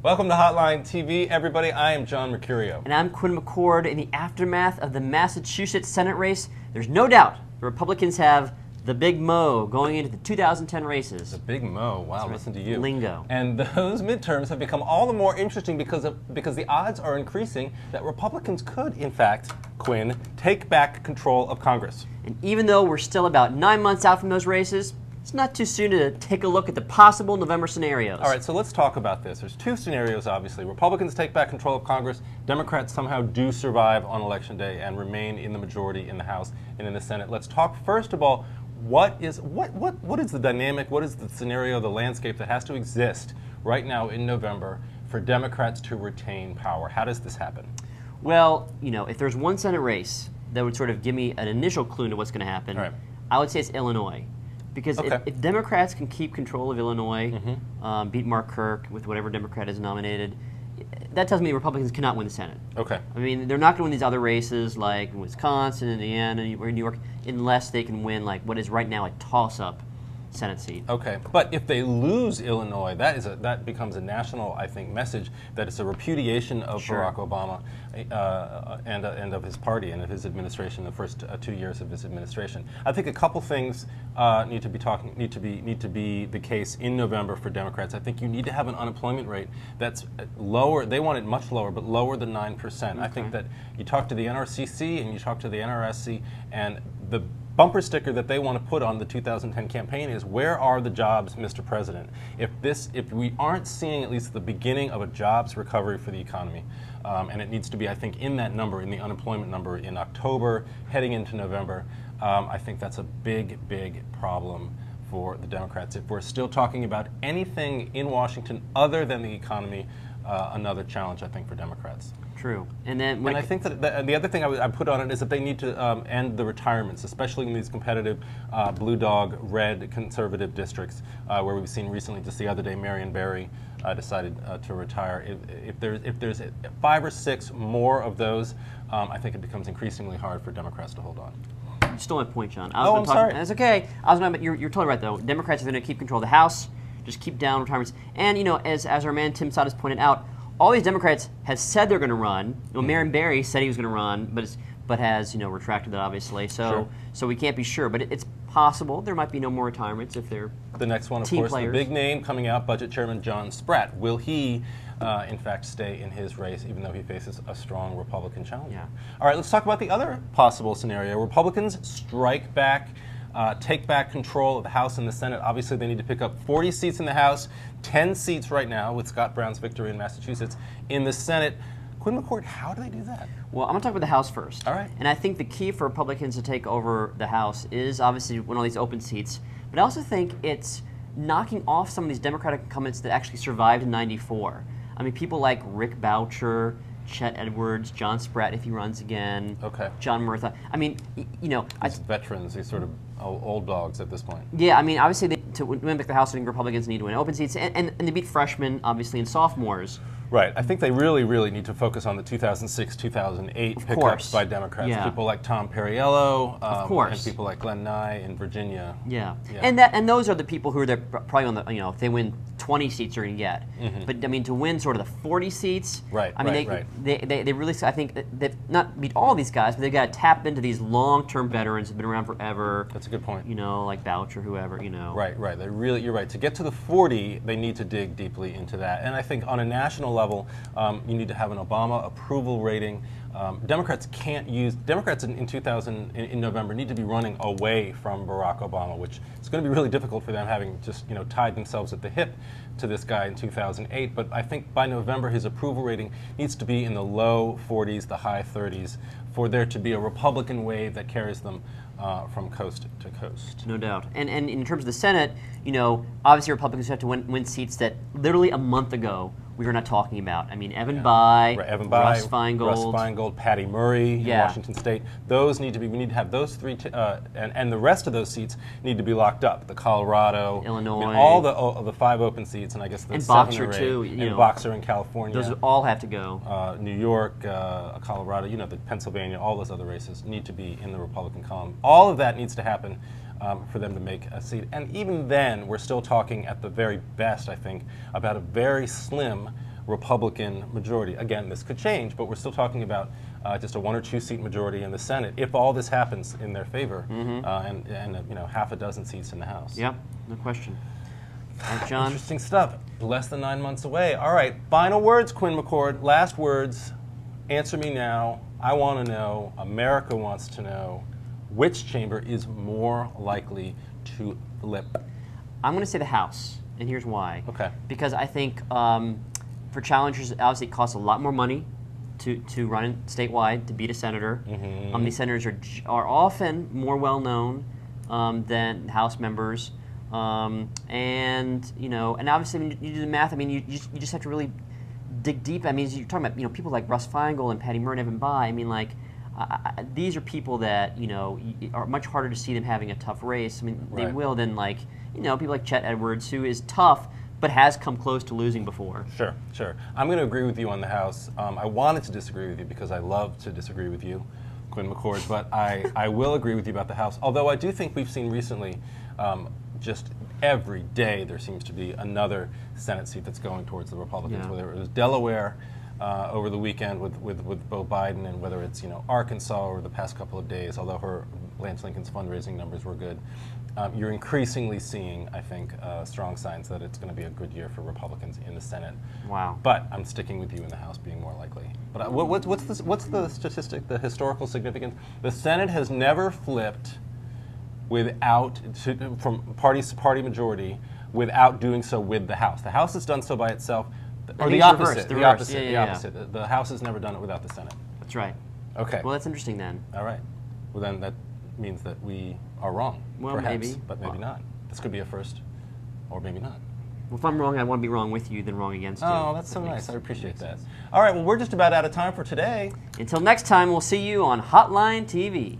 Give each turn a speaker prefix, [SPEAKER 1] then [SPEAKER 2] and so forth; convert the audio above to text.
[SPEAKER 1] Welcome to Hotline TV, everybody. I am John Mercurio.
[SPEAKER 2] And I'm Quinn McCord. In the aftermath of the Massachusetts Senate race, there's no doubt the Republicans have the Big Mo going into the 2010 races.
[SPEAKER 1] The Big Mo, wow,
[SPEAKER 2] right.
[SPEAKER 1] Listen to you.
[SPEAKER 2] Lingo.
[SPEAKER 1] And those midterms have become all the more interesting because the odds are increasing that Republicans could, in fact, Quinn, take back control of Congress.
[SPEAKER 2] And even though we're still about 9 months out from those races, it's not too soon to take a look at the possible November scenarios.
[SPEAKER 1] All right, so let's talk about this. There's two scenarios, obviously. Republicans take back control of Congress. Democrats somehow do survive on Election Day and remain in the majority in the House and in the Senate. Let's talk, first of all, what is the dynamic, what is the scenario, the landscape that has to exist right now in November for Democrats to retain power? How does this happen?
[SPEAKER 2] Well, you know, if there's one Senate race that would sort of give me an initial clue into what's going to happen,
[SPEAKER 1] right.
[SPEAKER 2] I would say it's Illinois. Because if Democrats can keep control of Illinois, beat Mark Kirk with whatever Democrat is nominated, that tells me Republicans cannot win the Senate.
[SPEAKER 1] Okay.
[SPEAKER 2] I mean, they're not going to win these other races like Wisconsin, Indiana, or New York, unless they can win like what is right now a toss-up Senate seat.
[SPEAKER 1] Okay, but if they lose Illinois, that becomes a national, I think, message that it's a repudiation of Barack Obama and of his party and of his administration, the first 2 years of his administration. I think a couple things need to be the case in November for Democrats. I think you need to have an unemployment rate that's lower. They want it much lower, but lower than 9%. Okay. I think that you talk to the NRCC and you talk to the NRSC, and the bumper sticker that they want to put on the 2010 campaign is, where are the jobs, Mr. President? If we aren't seeing at least the beginning of a jobs recovery for the economy, and it needs to be, I think, in that number, in the unemployment number in October, heading into November, I think that's a big, big problem for the Democrats. If we're still talking about anything in Washington other than the economy, another challenge, I think, for Democrats.
[SPEAKER 2] True. And then
[SPEAKER 1] I think that the other thing I put on it is that they need to end the retirements, especially in these competitive blue dog, red conservative districts where we've seen recently, just the other day, Marion Barry decided to retire. If there's 5 or 6 more of those, I think it becomes increasingly hard for Democrats to hold on.
[SPEAKER 2] You stole my point, John.
[SPEAKER 1] I'm sorry.
[SPEAKER 2] That's okay. You're totally right, though. Democrats are going to keep control of the House, just keep down retirements. And, you know, as our man Tim Sott has pointed out, all these Democrats have said they're going to run. You know, Marion Barry said he was going to run, but has retracted that, obviously. So we can't be sure. But it's possible there might be no more retirements if they're
[SPEAKER 1] the next one, of
[SPEAKER 2] team
[SPEAKER 1] course,
[SPEAKER 2] players.
[SPEAKER 1] The big name coming out, Budget Chairman John Spratt. Will he, in fact, stay in his race, even though he faces a strong Republican challenger?
[SPEAKER 2] Yeah.
[SPEAKER 1] All right, let's talk about the other possible scenario. Republicans strike back. Take back control of the House and the Senate. Obviously, they need to pick up 40 seats in the House, 10 seats right now with Scott Brown's victory in Massachusetts. In the Senate, Quinn McCord, how do they do that?
[SPEAKER 2] Well, I'm going to talk about the House first.
[SPEAKER 1] All right.
[SPEAKER 2] And I think the key for Republicans to take over the House is obviously win all these open seats, but I also think it's knocking off some of these Democratic incumbents that actually survived in '94. I mean, people like Rick Boucher, Chet Edwards, John Spratt if he runs again, John Murtha. I mean,
[SPEAKER 1] These veterans, these sort of old dogs at this point.
[SPEAKER 2] Yeah, I mean, obviously to win back the House, I think Republicans need to win open seats, and they beat freshmen, obviously, and sophomores.
[SPEAKER 1] Right. I think they really, really need to focus on the 2006, 2008 pickups by Democrats.
[SPEAKER 2] Yeah.
[SPEAKER 1] People like Tom Perriello,
[SPEAKER 2] and
[SPEAKER 1] people like Glenn Nye in Virginia.
[SPEAKER 2] Yeah. And those are the people who are there probably on the, if they win 20 seats, they're going to get. But I mean, to win sort of the 40 seats,
[SPEAKER 1] right.
[SPEAKER 2] I mean, they really, I think they've not beat all these guys, but they've got to tap into these long-term veterans who've been around forever.
[SPEAKER 1] That's a good point.
[SPEAKER 2] Like Boucher, whoever,
[SPEAKER 1] Right. You're right. To get to the 40, they need to dig deeply into that. And I think on a national level, you need to have an Obama approval rating. Democrats in November need to be running away from Barack Obama, which is going to be really difficult for them, having just tied themselves at the hip to this guy in 2008. But I think by November his approval rating needs to be in the low 40s, the high 30s, for there to be a Republican wave that carries them from coast to coast.
[SPEAKER 2] No doubt. And in terms of the Senate, obviously Republicans have to win seats that literally a month ago we were not talking about. I mean, Evan Bayh, Russ Feingold,
[SPEAKER 1] Patty Murray in Washington State. Those need to be. We need to have those three, and the rest of those seats need to be locked up. The Colorado,
[SPEAKER 2] Illinois,
[SPEAKER 1] all the 5 open seats, and I guess the
[SPEAKER 2] and
[SPEAKER 1] 7
[SPEAKER 2] Boxer
[SPEAKER 1] or 8,
[SPEAKER 2] too.
[SPEAKER 1] And Boxer in California.
[SPEAKER 2] Those all have to go.
[SPEAKER 1] New York, Colorado. The Pennsylvania. All those other races need to be in the Republican column. All of that needs to happen for them to make a seat. And even then, we're still talking at the very best, I think, about a very slim Republican majority. Again, this could change, but we're still talking about just a 1 or 2 seat majority in the Senate if all this happens in their favor, and half a dozen seats in the House.
[SPEAKER 2] Yep, no question. All right, John.
[SPEAKER 1] Interesting stuff. Less than 9 months away. All right, final words, Quinn McCord. Last words. Answer me now. I want to know. America wants to know. Which chamber is more likely to flip?
[SPEAKER 2] I'm going to say the House, and here's why.
[SPEAKER 1] Okay.
[SPEAKER 2] Because I think for challengers, obviously, it costs a lot more money to run statewide to beat a senator. These senators are often more well known than House members, and obviously when you do the math, I mean, you just have to really dig deep. I mean, you're talking about people like Russ Feingold and Patty Murray and Evan Bayh. I mean, like. These are people that are much harder to see them having a tough race. I mean, they will than people like Chet Edwards, who is tough but has come close to losing before.
[SPEAKER 1] Sure. I'm going to agree with you on the House. I wanted to disagree with you because I love to disagree with you, Quinn McCord, but I will agree with you about the House. Although I do think we've seen recently, just every day there seems to be another Senate seat that's going towards the Republicans. Whether it was Delaware. Over the weekend with Beau Biden, and whether it's Arkansas over the past couple of days, although Lance Lincoln's fundraising numbers were good, you're increasingly seeing, I think, strong signs that it's going to be a good year for Republicans in the Senate.
[SPEAKER 2] Wow!
[SPEAKER 1] But I'm sticking with you in the House being more likely. But what's the statistic, the historical significance? The Senate has never flipped from party to party majority without doing so with the House. The House has done so by itself. Or the opposite. The opposite. The House has never done it without the Senate.
[SPEAKER 2] That's right.
[SPEAKER 1] Okay.
[SPEAKER 2] Well, that's interesting then.
[SPEAKER 1] All right. Well, then that means that we are wrong.
[SPEAKER 2] Well,
[SPEAKER 1] perhaps,
[SPEAKER 2] maybe.
[SPEAKER 1] But maybe not. This could be a first, or maybe not.
[SPEAKER 2] Well, if I'm wrong, I want to be wrong with you than wrong against you.
[SPEAKER 1] Oh, that's so nice. I appreciate that. All right. Well, we're just about out of time for today.
[SPEAKER 2] Until next time, we'll see you on Hotline TV.